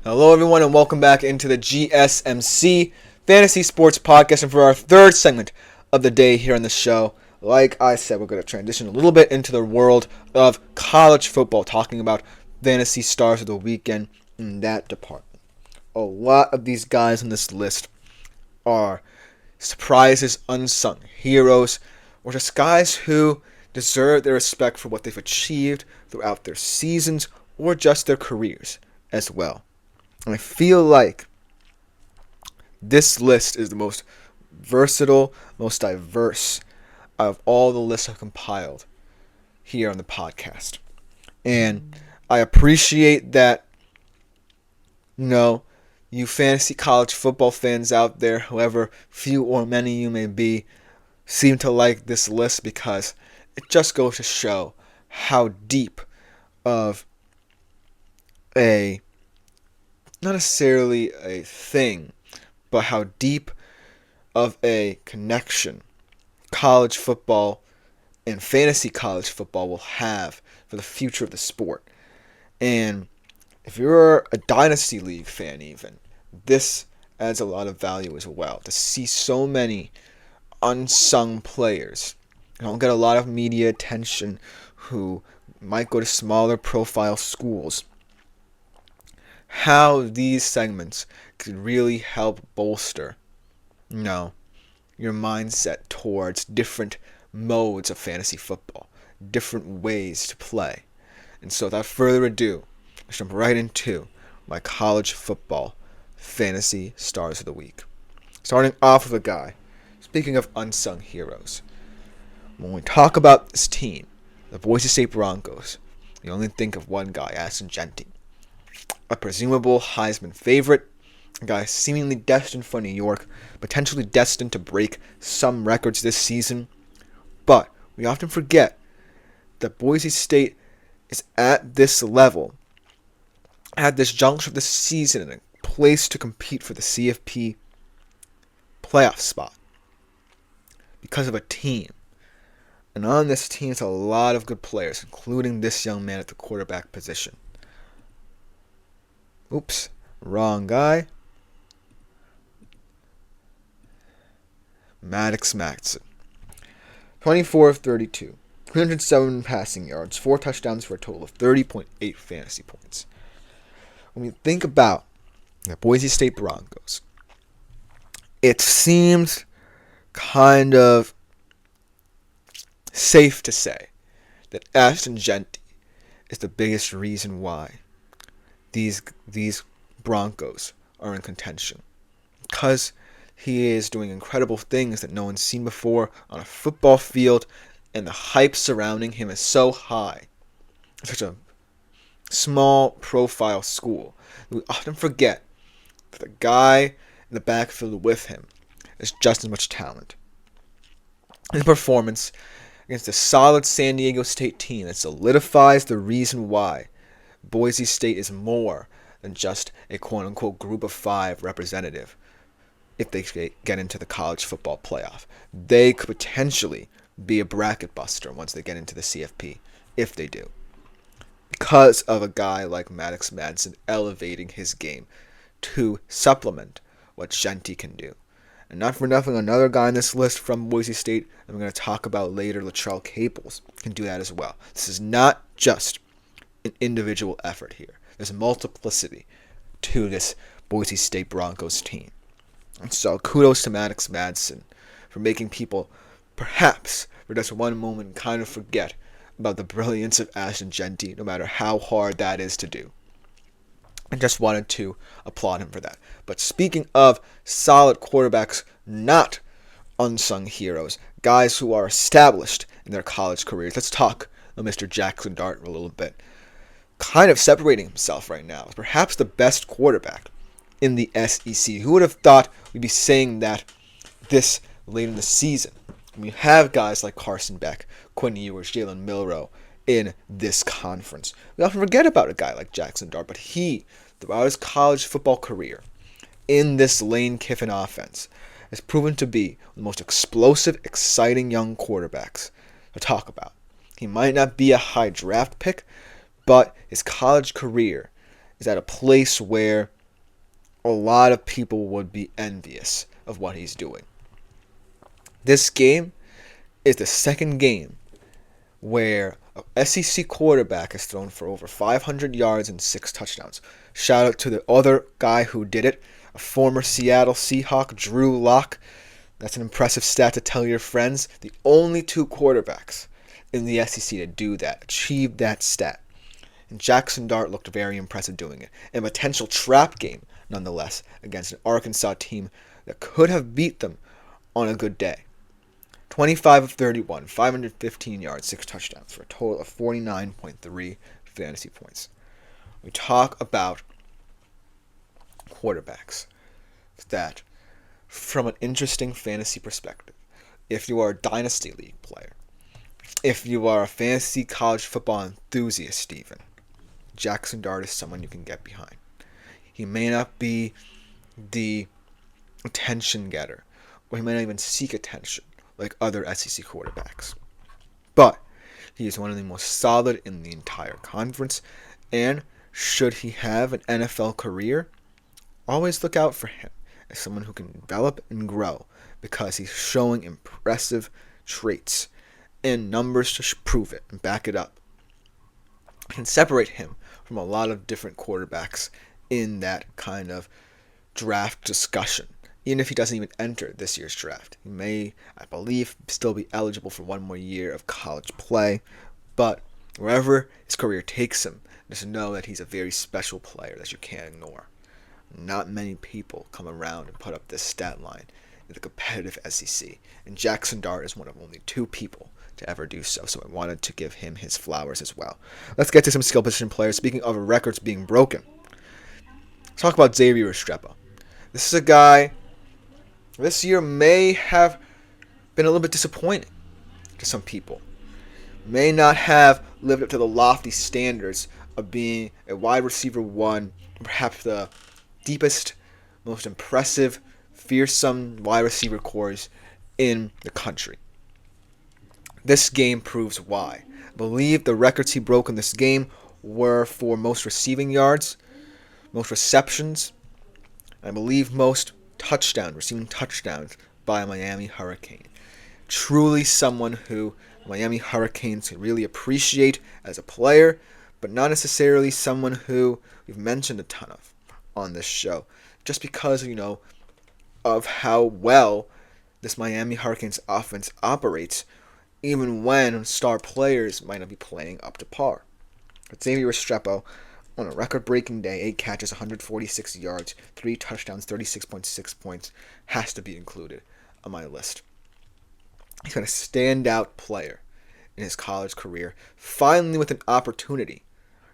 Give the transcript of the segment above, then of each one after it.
Hello, everyone, and welcome back into the GSMC Fantasy Sports Podcast. And for our third segment of the day here on the show, like I said, we're going to transition a little bit into the world of college football, talking about fantasy stars of the weekend in that department. A lot of these guys on this list are surprises, unsung heroes, or just guys who deserve their respect for what they've achieved throughout their seasons or just their careers as well. And I feel like this list is the most versatile, most diverse of all the lists I've compiled here on the podcast. And I appreciate that, you fantasy college football fans out there, however few or many you may be, seem to like this list because it just goes to show how deep of not necessarily a thing, but how deep of a connection college football and fantasy college football will have for the future of the sport. And if you're a Dynasty League fan even, this adds a lot of value as well. To see so many unsung players who don't get a lot of media attention, who might go to smaller profile schools, how these segments could really help bolster, your mindset towards different modes of fantasy football, different ways to play. And so without further ado, let's jump right into my college football fantasy stars of the week. Starting off with a guy, speaking of unsung heroes, when we talk about this team, the Boise State Broncos, you only think of one guy, Ashton Jeanty. A presumable Heisman favorite, a guy seemingly destined for New York, potentially destined to break some records this season. But we often forget that Boise State is at this level, at this juncture of the season, in a place to compete for the CFP playoff spot because of a team. And on this team is a lot of good players, including this young man at the quarterback position. Oops, wrong guy. Maddox Maxson. 24 of 32. 307 passing yards, 4 touchdowns for a total of 30.8 fantasy points. When we think about the Boise State Broncos, it seems kind of safe to say that Ashton Jeanty is the biggest reason why these Broncos are in contention, because he is doing incredible things that no one's seen before on a football field, and the hype surrounding him is so high. Such a small profile school. We often forget that the guy in the backfield with him is just as much talent. His performance against a solid San Diego State team that solidifies the reason why Boise State is more than just a quote-unquote group of 5 representative. If they get into the college football playoff, they could potentially be a bracket buster once they get into the CFP, if they do, because of a guy like Maddox Maxson elevating his game to supplement what Jeanty can do. And not for nothing, another guy on this list from Boise State that we're going to talk about later, Latrell Caples, can do that as well. This is not just an individual effort here. There's a multiplicity to this Boise State Broncos team. And so kudos to Maddox Maxson for making people, perhaps for just one moment, kind of forget about the brilliance of Ashton Jeanty, no matter how hard that is to do. I just wanted to applaud him for that. But speaking of solid quarterbacks, not unsung heroes, guys who are established in their college careers, let's talk of Mr. Jackson Dart a little bit. Kind of separating himself right now as perhaps the best quarterback in the SEC. Who would have thought we'd be saying that this late in the season? We have guys like Carson Beck, Quinn Ewers, Jalen Milroe in this conference. We often forget about a guy like Jackson Dart, but he, throughout his college football career, in this Lane Kiffin offense, has proven to be the most explosive, exciting young quarterbacks to talk about. He might not be a high draft pick, but his college career is at a place where a lot of people would be envious of what he's doing. This game is the second game where a SEC quarterback has thrown for over 500 yards and 6 touchdowns. Shout out to the other guy who did it, a former Seattle Seahawk, Drew Lock. That's an impressive stat to tell your friends. The only 2 quarterbacks in the SEC to do that, achieve that stat. And Jackson Dart looked very impressive doing it. And a potential trap game, nonetheless, against an Arkansas team that could have beat them on a good day. 25 of 31, 515 yards, 6 touchdowns for a total of 49.3 fantasy points. We talk about quarterbacks that, from an interesting fantasy perspective, if you are a Dynasty League player, if you are a fantasy college football enthusiast even, Jackson Dart is someone you can get behind. He may not be the attention getter, or he may not even seek attention like other SEC quarterbacks. But he is one of the most solid in the entire conference, and should he have an NFL career, always look out for him as someone who can develop and grow because he's showing impressive traits and numbers to prove it and back it up. Can separate him from a lot of different quarterbacks in that kind of draft discussion. Even if he doesn't even enter this year's draft, he may, I believe, still be eligible for one more year of college play. But wherever his career takes him, just know that he's a very special player that you can't ignore. Not many people come around and put up this stat line in the competitive SEC, and Jackson Dart is one of only 2 people to ever do so, so I wanted to give him his flowers as well. Let's get to some skill position players. Speaking of records being broken, let's talk about Xavier Restrepo. This is a guy this year may have been a little bit disappointing to some people. May not have lived up to the lofty standards of being a wide receiver 1, perhaps the deepest, most impressive, fearsome wide receiver cores in the country. This game proves why. I believe the records he broke in this game were for most receiving yards, most receptions, and I believe most receiving touchdowns by a Miami Hurricane. Truly someone who Miami Hurricanes can really appreciate as a player, but not necessarily someone who we've mentioned a ton of on this show, just because, of how well this Miami Hurricanes offense operates, even when star players might not be playing up to par. But Xavier Restrepo, on a record-breaking day, 8 catches, 146 yards, 3 touchdowns, 36.6 points, has to be included on my list. He's been a standout player in his college career, finally with an opportunity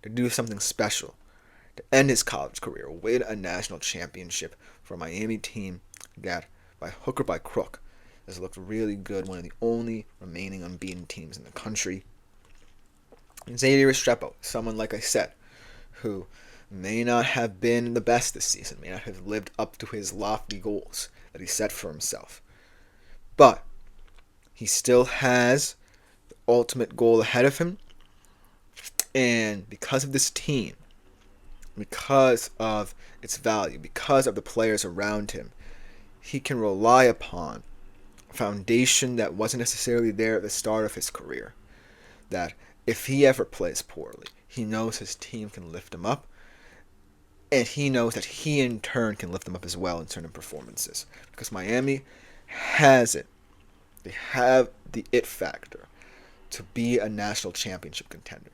to do something special, to end his college career, win a national championship for a Miami team that, by hook or by crook, has looked really good, one of the only remaining unbeaten teams in the country. And Xavier Restrepo, someone, like I said, who may not have been the best this season, may not have lived up to his lofty goals that he set for himself. But he still has the ultimate goal ahead of him. And because of this team, because of its value, because of the players around him, he can rely upon a foundation that wasn't necessarily there at the start of his career. That if he ever plays poorly, he knows his team can lift him up, and he knows that he in turn can lift him up as well in certain performances. Because Miami has it. They have the it factor to be a national championship contender.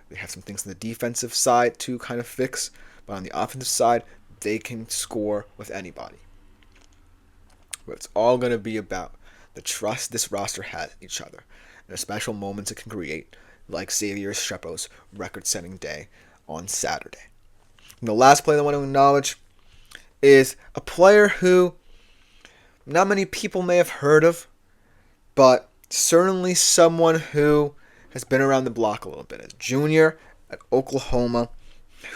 They have some things on the defensive side to kind of fix, but on the offensive side, they can score with anybody. But it's all going to be about the trust this roster has in each other and the special moments it can create, like Xavier Restrepo's record-setting day on Saturday. And the last player I want to acknowledge is a player who not many people may have heard of, but certainly someone who has been around the block a little bit. A junior at Oklahoma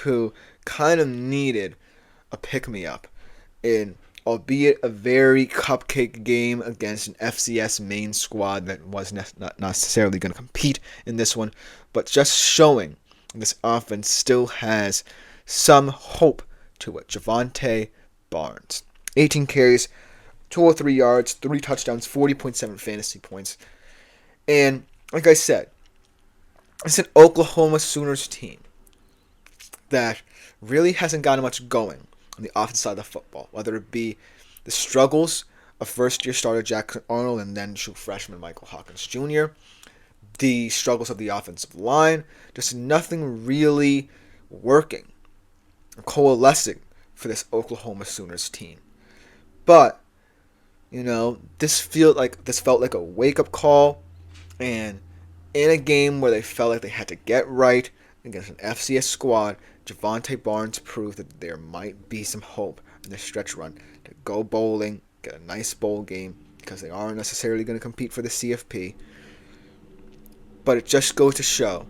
who kind of needed a pick-me-up in, albeit a very cupcake game against an FCS main squad that was not necessarily going to compete in this one, but just showing this offense still has some hope to it. Javonte Barnes, 18 carries, 203 yards, 3 touchdowns, 40.7 fantasy points. And like I said, it's an Oklahoma Sooners team that really hasn't gotten much going on the offensive side of the football, whether it be the struggles of first-year starter Jackson Arnold and then true freshman Michael Hawkins Jr., the struggles of the offensive line, just nothing really working, coalescing for this Oklahoma Sooners team. But, this felt like a wake-up call, and in a game where they felt like they had to get right against an FCS squad, Javonte Barnes proved that there might be some hope in the stretch run to go bowling, get a nice bowl game, because they aren't necessarily going to compete for the CFP. But it just goes to show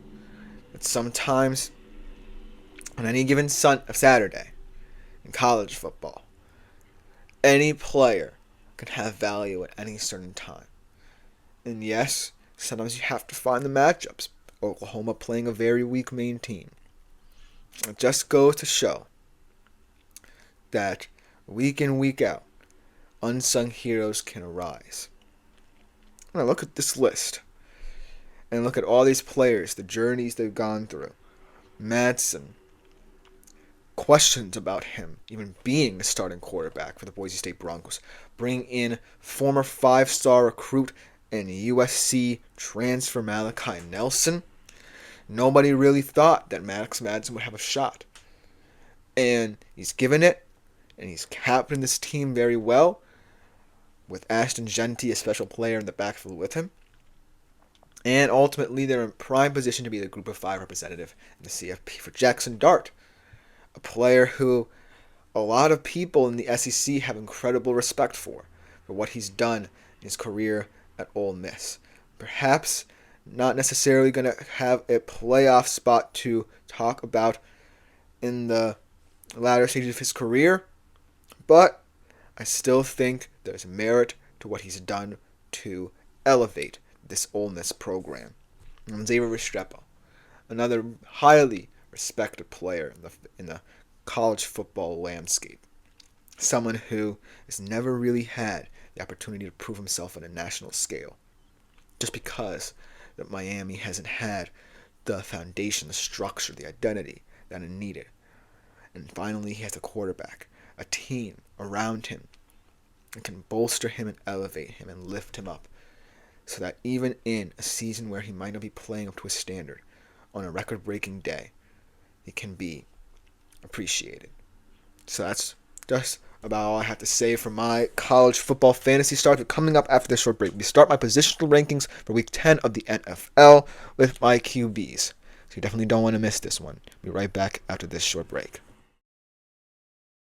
that sometimes on any given Saturday in college football, any player can have value at any certain time. And yes, sometimes you have to find the matchups. Oklahoma playing a very weak Maine team. It just goes to show that week in, week out, unsung heroes can arise. When I look at this list and look at all these players, the journeys they've gone through, Madsen, questions about him even being the starting quarterback for the Boise State Broncos, bring in former 5-star recruit and USC transfer Malachi Nelson. Nobody really thought that Max Madsen would have a shot. And he's given it, and he's captained this team very well, with Ashton Jeanty, a special player, in the backfield with him. And ultimately, they're in prime position to be the Group of 5 representative in the CFP for Jackson Dart, a player who a lot of people in the SEC have incredible respect for what he's done in his career at Ole Miss. Perhaps not necessarily going to have a playoff spot to talk about in the latter stages of his career, but I still think there's merit to what he's done to elevate this Ole Miss program. And Xavier Restrepo, another highly respected player in the college football landscape. Someone who has never really had the opportunity to prove himself on a national scale. Just because that Miami hasn't had the foundation, the structure, the identity that it needed. And finally, he has a quarterback, a team around him that can bolster him and elevate him and lift him up, so that even in a season where he might not be playing up to his standard, on a record-breaking day, he can be appreciated. So that's just about all I have to say for my college football fantasy start. Coming up after this short break, we start my positional rankings for Week 10 of the NFL with my QBs. So you definitely don't want to miss this one. We'll be right back after this short break.